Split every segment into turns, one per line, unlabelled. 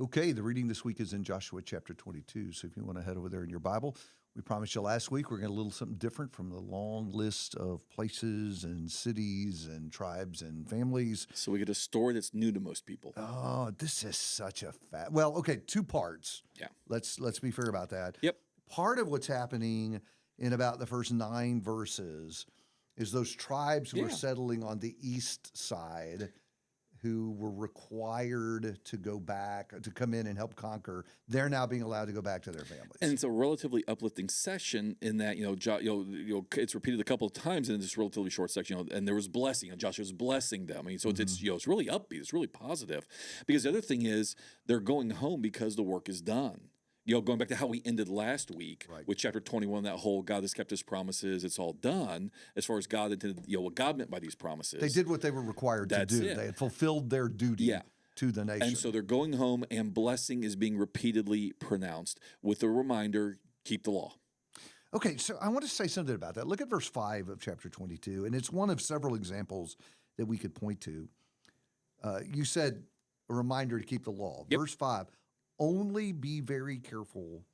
Okay, the reading this week is in Joshua chapter 22. So if you want to head over there in your Bible, we promised you last week we're going to a little something different from the long list of places and cities and tribes and families.
So we get a story that's new to most people.
Oh, this is such a well, okay, two parts.
Yeah.
Let's be fair about that.
Yep.
Part of what's happening in about the first 9 verses is those tribes who are settling on the east side, who were required to go back, to come in and help conquer, they're now being allowed to go back to their families.
And it's a relatively uplifting session in that, it's repeated a couple of times in this relatively short section, and there was blessing, Joshua's blessing them. I mean, so it's really upbeat, it's really positive. Because the other thing is, they're going home because the work is done. Going back to how we ended last week with chapter 21, that whole God has kept his promises, it's all done, as far as God intended, what God meant by these promises.
They did what they were required to do. They had fulfilled their duty to the nation.
And so they're going home, and blessing is being repeatedly pronounced with a reminder, keep the law.
Okay, so I want to say something about that. Look at verse 5 of chapter 22, and it's one of several examples that we could point to. You said a reminder to keep the law.
Yep.
Verse 5, only be very careful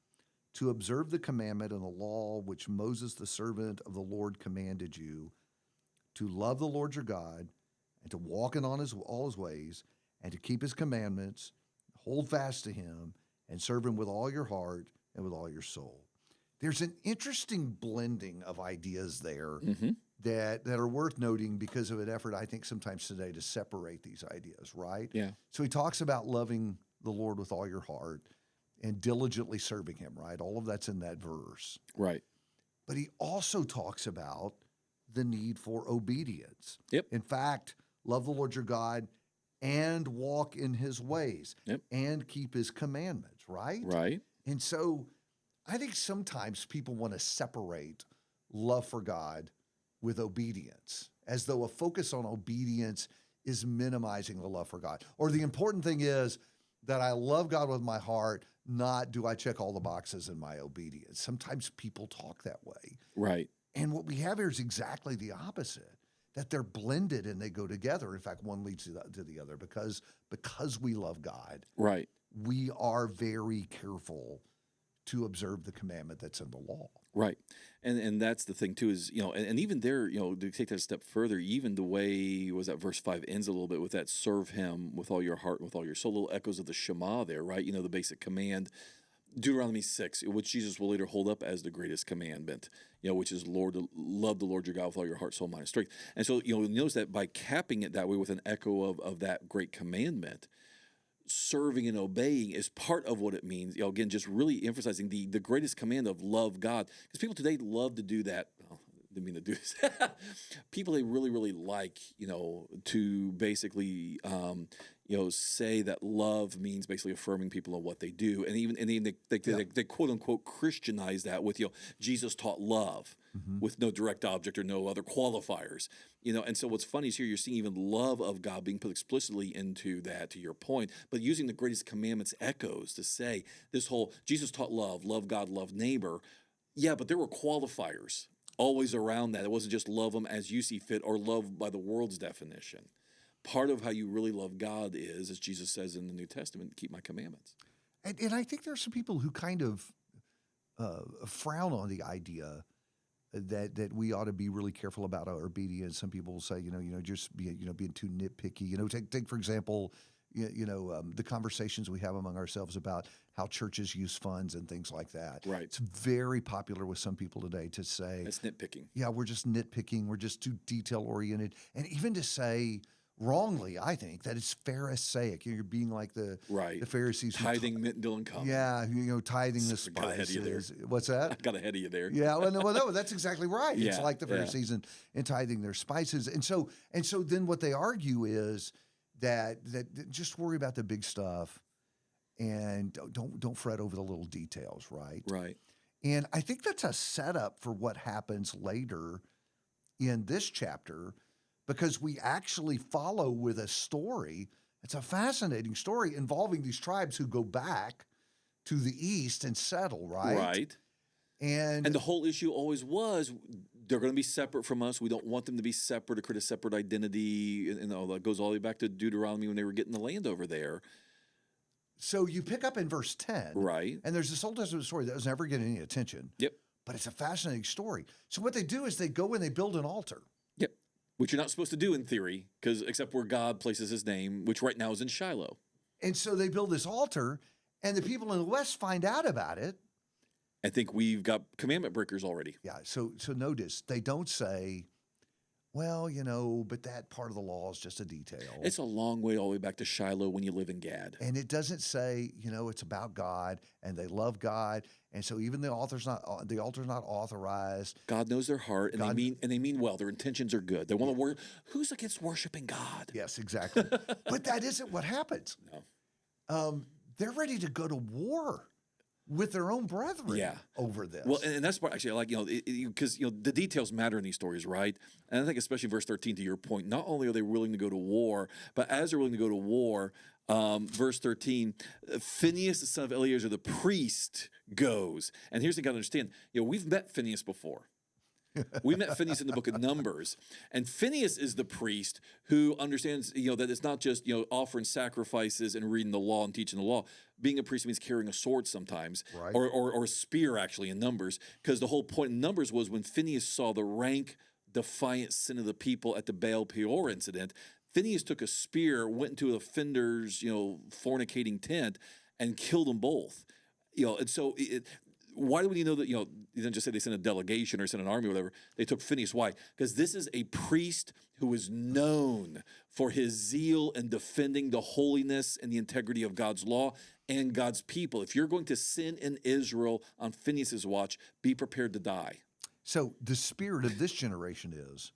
to observe the commandment and the law which Moses, the servant of the Lord, commanded you, to love the Lord your God and to walk in all his ways and to keep his commandments, hold fast to him, and serve him with all your heart and with all your soul. There's an interesting blending of ideas there that are worth noting because of an effort, I think, sometimes today to separate these ideas, right?
Yeah.
So he talks about loving the Lord with all your heart and diligently serving him, right? All of that's in that verse.
Right.
But he also talks about the need for obedience.
Yep.
In fact, love the Lord your God and walk in his ways and keep his commandments, right?
Right.
And so I think sometimes people want to separate love for God with obedience, as though a focus on obedience is minimizing the love for God. Or the important thing is that I love God with my heart, not do I check all the boxes in my obedience. Sometimes people talk that way.
Right.
And what we have here is exactly the opposite, that they're blended and they go together. In fact, one leads to the other because we love God.
Right.
We are very careful to observe the commandment that's in the law.
Right. And that's the thing too, is, and even there, to take that a step further, even the way that verse 5 ends a little bit with that, serve him with all your heart and with all your soul, little echoes of the Shema there, right? The basic command. Deuteronomy 6, which Jesus will later hold up as the greatest commandment, which is love the Lord your God with all your heart, soul, mind, and strength. And so, you'll notice that by capping it that way with an echo of that great commandment, serving and obeying is part of what it means. Again, just really emphasizing the greatest command of love God. Because people today love to do that. Oh, I didn't mean to do this. People, they really, really like, to basically, say that love means basically affirming people on what they do. And even they quote unquote Christianize that with, Jesus taught love with no direct object or no other qualifiers. And so what's funny is here you're seeing even love of God being put explicitly into that, to your point, but using the greatest commandments echoes to say this whole Jesus taught love God, love neighbor. Yeah, but there were qualifiers always around that. It wasn't just love them as you see fit or love by the world's definition. Part of how you really love God is, as Jesus says in the New Testament, keep my commandments.
And I think there are some people who kind of frown on the idea that we ought to be really careful about our obedience. Some people will say, just being too nitpicky. Take for example, the conversations we have among ourselves about how churches use funds and things like that.
Right.
It's very popular with some people today to say
that's nitpicking. Yeah,
we're just nitpicking. We're just too detail oriented, and even to say, wrongly, I think, that it's Pharisaic. You're being like the Pharisees.
Tithing mint, Dylan Common.
Yeah, tithing the spices.
Got ahead of you there.
What's that?
I got ahead of you there.
Yeah, no, that's exactly right.
Yeah,
it's like the Pharisees and tithing their spices. And so then what they argue is that just worry about the big stuff and don't fret over the little details, right?
Right.
And I think that's a setup for what happens later in this chapter, because we actually follow with a story. It's a fascinating story involving these tribes who go back to the east and settle, right?
Right. And the whole issue always was they're going to be separate from us. We don't want them to be separate or create a separate identity. And that goes all the way back to Deuteronomy when they were getting the land over there.
So you pick up in verse 10,
Right.
and there's this Old Testament story that does never get any attention,
Yep.
but it's a fascinating story. So what they do is they go and they build an altar.
Yep. Which you're not supposed to do in theory, because except where God places his name, which right now is in Shiloh.
And so they build this altar, and the people in the West find out about it.
I think we've got commandment breakers already.
Yeah, so notice they don't say, well, but that part of the law is just a detail.
It's a long way all the way back to Shiloh when you live in Gad.
And it doesn't say, it's about God and they love God. And so even the altar's not authorized.
God knows their heart, and they mean well. Their intentions are good. They want to worship. Who's against worshiping God?
Yes, exactly. But that isn't what happens.
No.
They're ready to go to war with their own brethren over this.
Well, and that's what actually I like, because the details matter in these stories, right? And I think especially verse 13, to your point, not only are they willing to go to war, but as they're willing to go to war, verse 13, Phinehas, the son of Eleazar, the priest, goes. And here's the thing you got to understand. We've met Phinehas before. We met Phinehas in the book of Numbers, and Phinehas is the priest who understands, that it's not just, offering sacrifices and reading the law and teaching the law. Being a priest means carrying a sword sometimes,
right.
or a spear actually in Numbers, because the whole point in Numbers was when Phinehas saw the rank, defiant sin of the people at the Baal Peor incident, Phinehas took a spear, went into the offender's, fornicating tent, and killed them both. And so why do we know that, you didn't just say they sent a delegation or sent an army or whatever. They took Phinehas. Why? Because this is a priest who is known for his zeal in defending the holiness and the integrity of God's law and God's people. If you're going to sin in Israel on Phinehas's watch, be prepared to die.
So the spirit of this generation is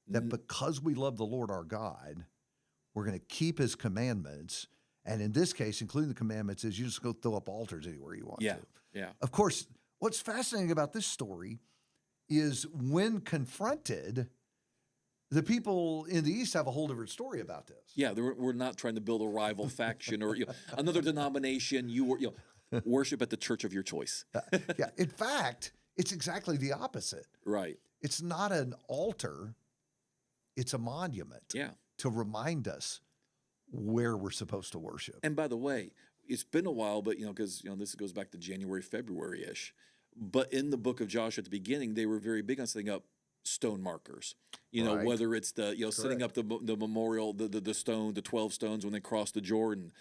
that because we love the Lord our God, we're going to keep his commandments. And in this case, including the commandments, is you just go throw up altars anywhere you want to.
Yeah.
Of course, what's fascinating about this story is when confronted, the people in the East have a whole different story about this.
Yeah, we're not trying to build a rival faction or another denomination. Worship at the church of your choice.
Yeah, in fact, it's exactly the opposite.
Right.
It's not an altar, it's a monument to remind us where we're supposed to worship.
And by the way, it's been a while, but because this goes back to January, February-ish. But in the book of Joshua at the beginning, they were very big on setting up stone markers.
Right.
Whether it's the setting up the memorial, the stone, the 12 stones when they crossed the Jordan.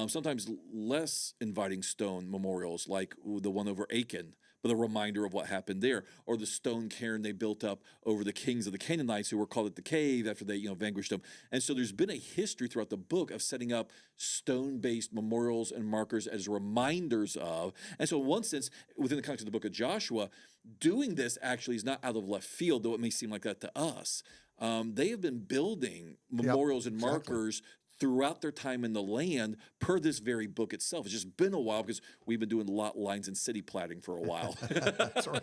Sometimes less inviting stone memorials, like the one over Achan, but a reminder of what happened there, or the stone cairn they built up over the kings of the Canaanites who were called at the cave after they vanquished them. And so there's been a history throughout the book of setting up stone-based memorials and markers as reminders of. And so in one sense, within the context of the book of Joshua, doing this actually is not out of left field, though it may seem like that to us. They have been building memorials and markers throughout their time in the land per this very book itself. It's just been a while because we've been doing lot lines and city platting for a while.
That's right.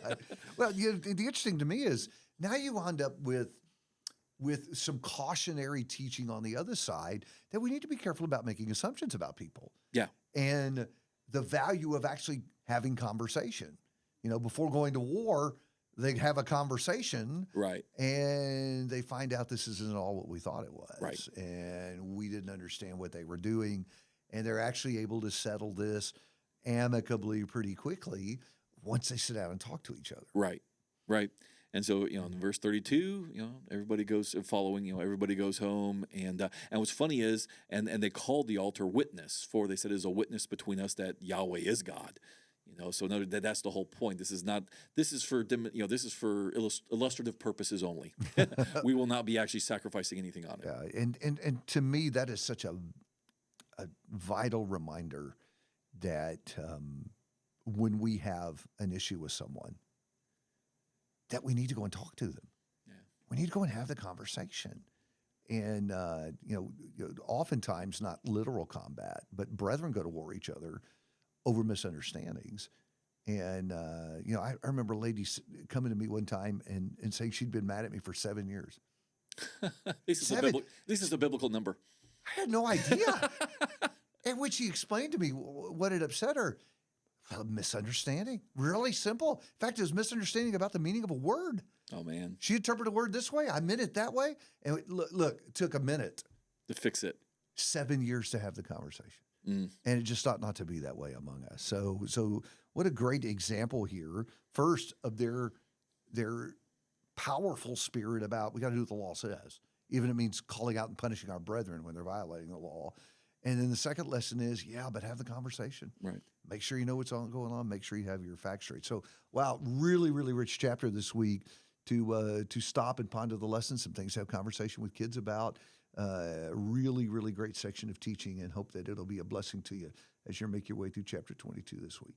Well, the interesting to me is now you end up with some cautionary teaching on the other side that we need to be careful about making assumptions about people.
Yeah.
And the value of actually having conversation. Before going to war, they have a conversation,
right?
And they find out this isn't all what we thought it was,
right?
And we didn't understand what they were doing, and they're actually able to settle this amicably pretty quickly once they sit down and talk to each other.
Right. And so, in verse 32, everybody goes following, everybody goes home. And what's funny is, and they called the altar witness, for they said, is a witness between us that Yahweh is God. So that's the whole point. This is for illustrative purposes only. We will not be actually sacrificing anything on it.
Yeah, and to me, that is such a vital reminder that when we have an issue with someone, that we need to go and talk to them.
Yeah.
We need to go and have the conversation. And oftentimes not literal combat, but brethren go to war each other over misunderstandings. And, I remember a lady coming to me one time and saying she'd been mad at me for 7 years.
This is a biblical number.
I had no idea. And when she explained to me what had upset her, a misunderstanding. Really simple. In fact, it was misunderstanding about the meaning of a word.
Oh, man.
She interpreted a word this way. I meant it that way. And look, it took a minute
to fix it.
7 years to have the conversation.
Mm.
And it just ought not to be that way among us. So what a great example here, first of their powerful spirit about we got to do what the law says, even if it means calling out and punishing our brethren when they're violating the law. And then the second lesson is, yeah, but have the conversation.
Right.
Make sure you know what's going on. Make sure you have your facts straight. So, wow, really, really rich chapter this week to stop and ponder the lessons, some things to have conversation with kids about. Really, really great section of teaching, and hope that it'll be a blessing to you as you make your way through chapter 22 this week.